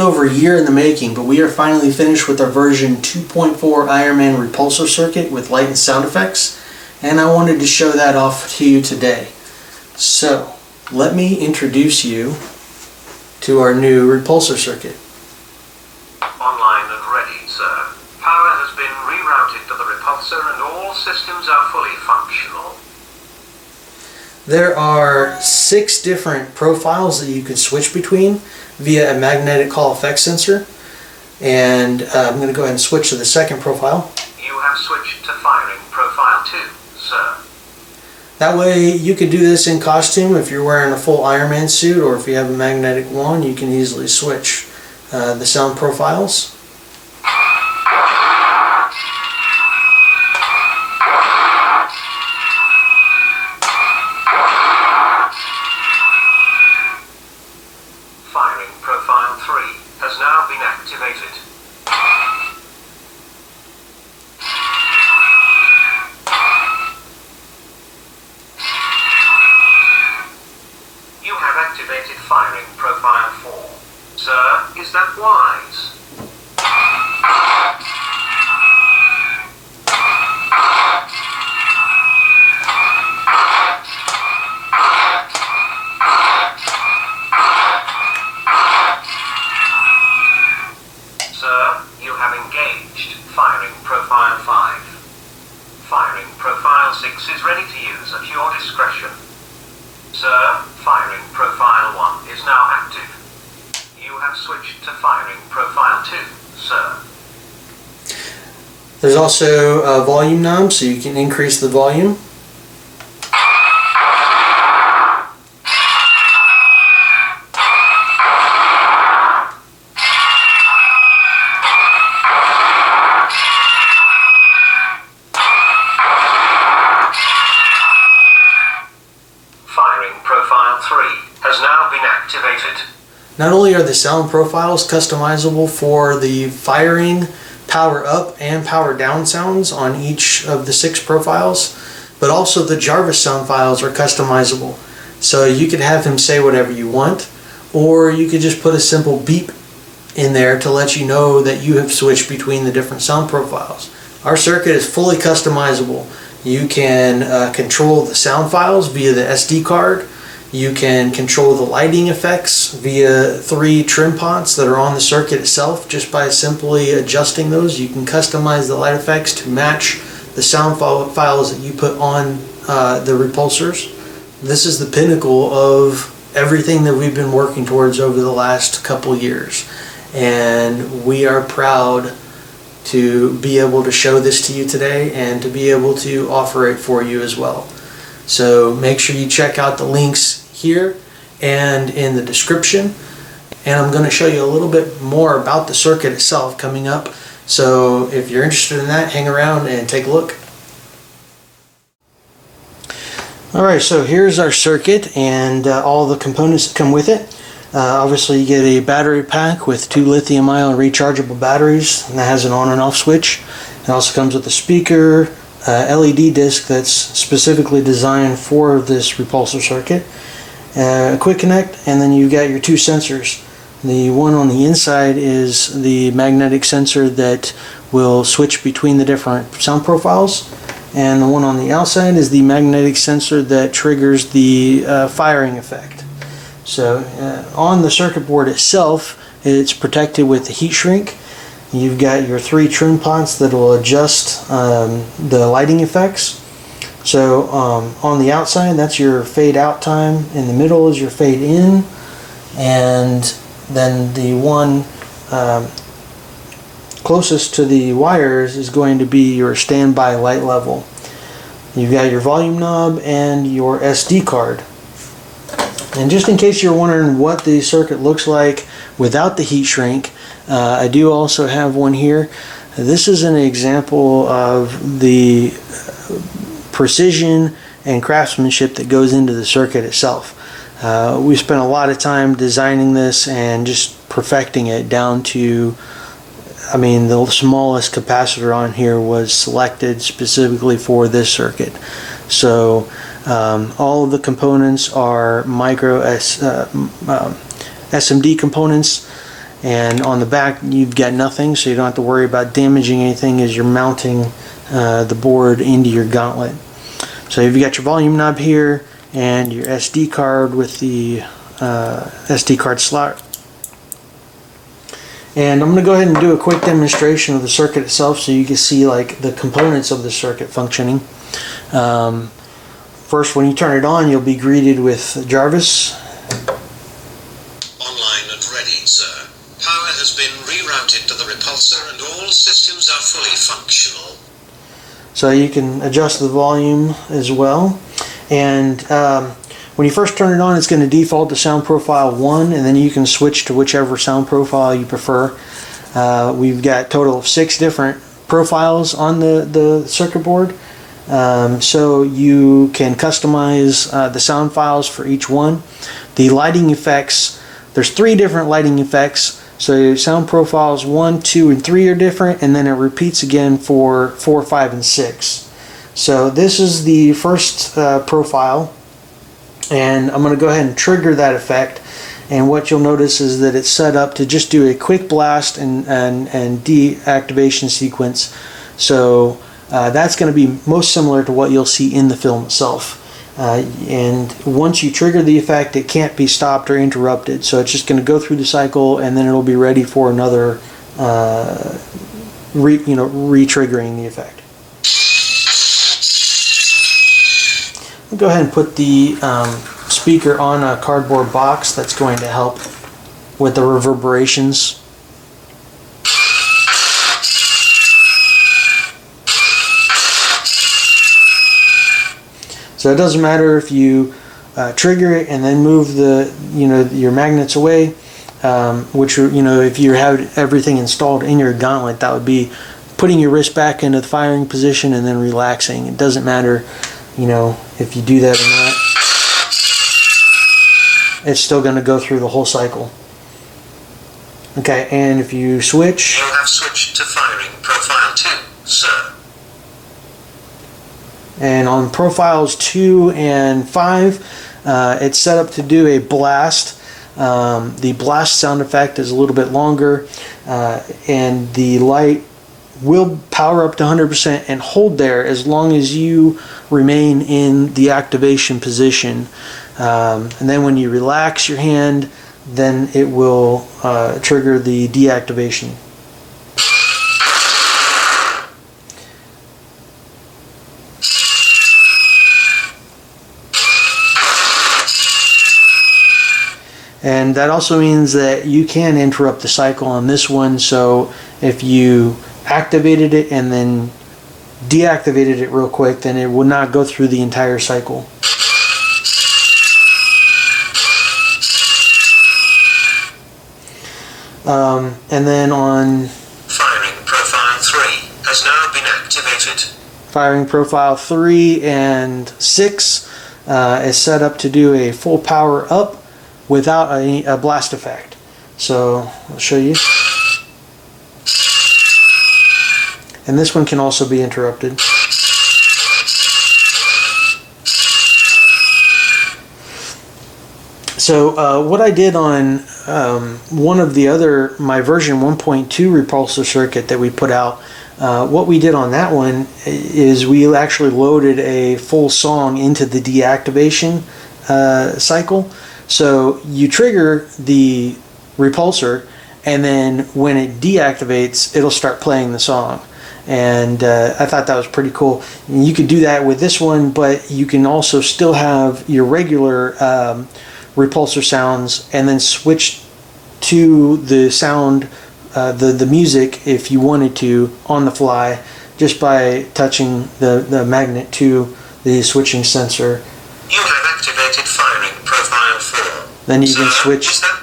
over a year in the making, but we are finally finished with our version 2.4 Ironman Repulsor circuit with light and sound effects, and I wanted to show that off to you today. So, let me introduce you to our new Repulsor circuit. Online and ready, sir. Power has been rerouted to the Repulsor and all systems are fully functional. There are 6 different profiles that you can switch between via a magnetic Hall effect sensor, and I'm going to go ahead and switch to the second profile. You have switched to firing profile 2, sir. That way you can do this in costume. If you're wearing a full Ironman suit, or if you have a magnetic wand, you can easily switch the sound profiles. Firing profile 3 has now been activated. You have activated firing profile 4. Sir, is that wise? Sir, you have engaged firing profile 5. Firing profile 6 is ready to use at your discretion. Sir, firing profile 1 is now active. You have switched to firing profile 2, sir. There's also a volume knob, so you can increase the volume. Firing profile 3 has now been activated. Not only are the sound profiles customizable for the firing, power up, and power down sounds on each of the 6 profiles, but also the Jarvis sound files are customizable. So you could have him say whatever you want, or you could just put a simple beep in there to let you know that you have switched between the different sound profiles. Our circuit is fully customizable. You can control the sound files via the SD card. You can control the lighting effects via 3 trim pots that are on the circuit itself. Just by simply adjusting those, you can customize the light effects to match the sound files that you put on the repulsors. This is the pinnacle of everything that we've been working towards over the last couple years, and we are proud to be able to show this to you today and to be able to offer it for you as well. So make sure you check out the links here and in the description, and I'm going to show you a little bit more about the circuit itself coming up. So if you're interested in that, hang around and take a look. Alright, so here's our circuit and all the components that come with it. Obviously you get a battery pack with 2 lithium-ion rechargeable batteries, and that has an on and off switch. It also comes with a speaker, LED disc that's specifically designed for this repulsor circuit, a quick connect, and then you've got your 2 sensors. The one on the inside is the magnetic sensor that will switch between the different sound profiles, and the one on the outside is the magnetic sensor that triggers the firing effect. So on the circuit board itself, it's protected with the heat shrink. You've got your 3 trim pots that will adjust the lighting effects. So on the outside, that's your fade out time. In the middle is your fade in, and then the one closest to the wires is going to be your standby light level. You've got your volume knob and your SD card. And just in case you're wondering what the circuit looks like without the heat shrink, I do also have one here. This is an example of the precision and craftsmanship that goes into the circuit itself. We spent a lot of time designing this and just perfecting it down to, I mean, the smallest capacitor on here was selected specifically for this circuit. So all of the components are micro SMD components, and on the back you've got nothing, so you don't have to worry about damaging anything as you're mounting the board into your Gauntlet. So you've got your volume knob here and your SD card with the SD card slot. And I'm going to go ahead and do a quick demonstration of the circuit itself so you can see like the components of the circuit functioning. First, when you turn it on, you'll be greeted with Jarvis. Online and ready, sir. Power has been rerouted to the repulsor and all systems are fully functional. So you can adjust the volume as well. And when you first turn it on, it's going to default to sound profile 1, and then you can switch to whichever sound profile you prefer. We've got a total of 6 different profiles on the circuit board. So you can customize the sound files for each one. The lighting effects, there's 3 different lighting effects. So sound profiles 1, 2, and 3 are different, and then it repeats again for 4, 5, and 6. So this is the first profile, and I'm going to go ahead and trigger that effect. And what you'll notice is that it's set up to just do a quick blast and deactivation sequence. So that's going to be most similar to what you'll see in the film itself. And once you trigger the effect, it can't be stopped or interrupted. So it's just going to go through the cycle, and then it'll be ready for another re-triggering the effect. I'll go ahead and put the speaker on a cardboard box. That's going to help with the reverberations. So it doesn't matter if you trigger it and then move your magnets away, which if you have everything installed in your Gauntlet, that would be putting your wrist back into the firing position and then relaxing. It doesn't matter, if you do that or not. It's still going to go through the whole cycle. Okay, and if you switch, you have switched to firing profile 2, sir. And on profiles 2 and 5, it's set up to do a blast. The blast sound effect is a little bit longer, and the light will power up to 100% and hold there as long as you remain in the activation position. And then when you relax your hand, then it will trigger the deactivation. And that also means that you can interrupt the cycle on this one. So if you activated it and then deactivated it real quick, then it will not go through the entire cycle. And then on firing profile 3 has now been activated. Firing profile 3 and 6 is set up to do a full power up without a blast effect. So I'll show you. And this one can also be interrupted. So what I did on one of my version 1.2 repulsor circuit that we put out, what we did on that one is we actually loaded a full song into the deactivation cycle. So you trigger the repulsor, and then when it deactivates, it'll start playing the song. And I thought that was pretty cool. And you could do that with this one, but you can also still have your regular repulsor sounds and then switch to the sound, the music, if you wanted to, on the fly, just by touching the magnet to the switching sensor. You have activated firing profile 4. Then you can switch. Is that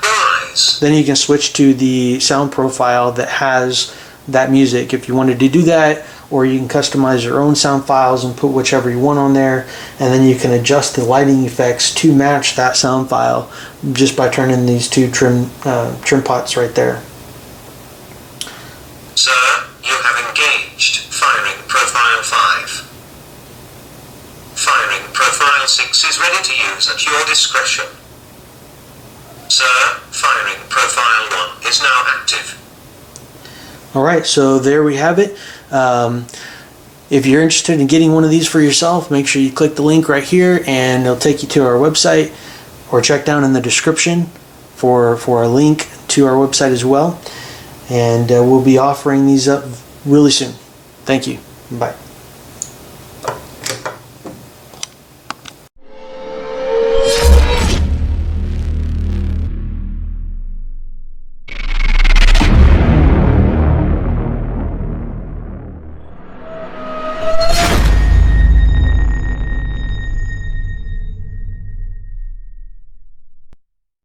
wise? Then you can switch to the sound profile that has that music if you wanted to do that, or you can customize your own sound files and put whichever you want on there, and then you can adjust the lighting effects to match that sound file just by turning these two trim pots right there. Sir, you have engaged firing profile 5. Firing profile 6 is ready to use at your discretion. Sir, firing profile 1 is now active. Alright, so there we have it. If you're interested in getting one of these for yourself, make sure you click the link right here and it'll take you to our website, or check down in the description for a link to our website as well. And we'll be offering these up really soon. Thank you. Bye.